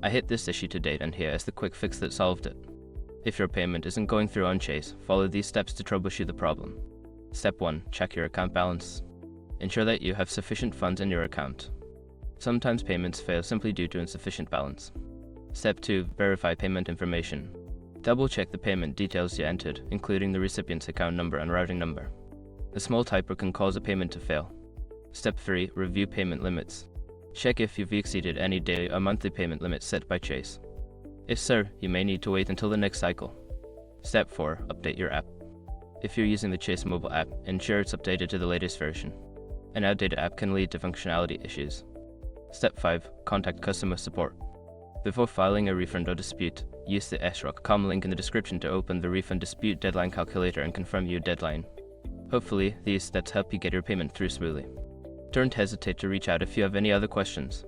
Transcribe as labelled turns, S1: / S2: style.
S1: I hit this issue to date and here is the quick fix that solved it. If your payment isn't going through on Chase, follow these steps to troubleshoot the problem. Step 1. Check your account balance. Ensure that you have sufficient funds in your account. Sometimes payments fail simply due to insufficient balance. Step 2. Verify payment information. Double-check the payment details you entered, including the recipient's account number and routing number. A small typo can cause a payment to fail. Step 3. Review payment limits. Check if you've exceeded any daily or monthly payment limits set by Chase. If so, you may need to wait until the next cycle. Step 4. Update your app. If you're using the Chase mobile app, ensure it's updated to the latest version. An outdated app can lead to functionality issues. Step 5. Contact customer support. Before filing a refund or dispute, use the srock.com link in the description to open the refund dispute deadline calculator and confirm your deadline. Hopefully, these steps help you get your payment through smoothly. Don't hesitate to reach out if you have any other questions.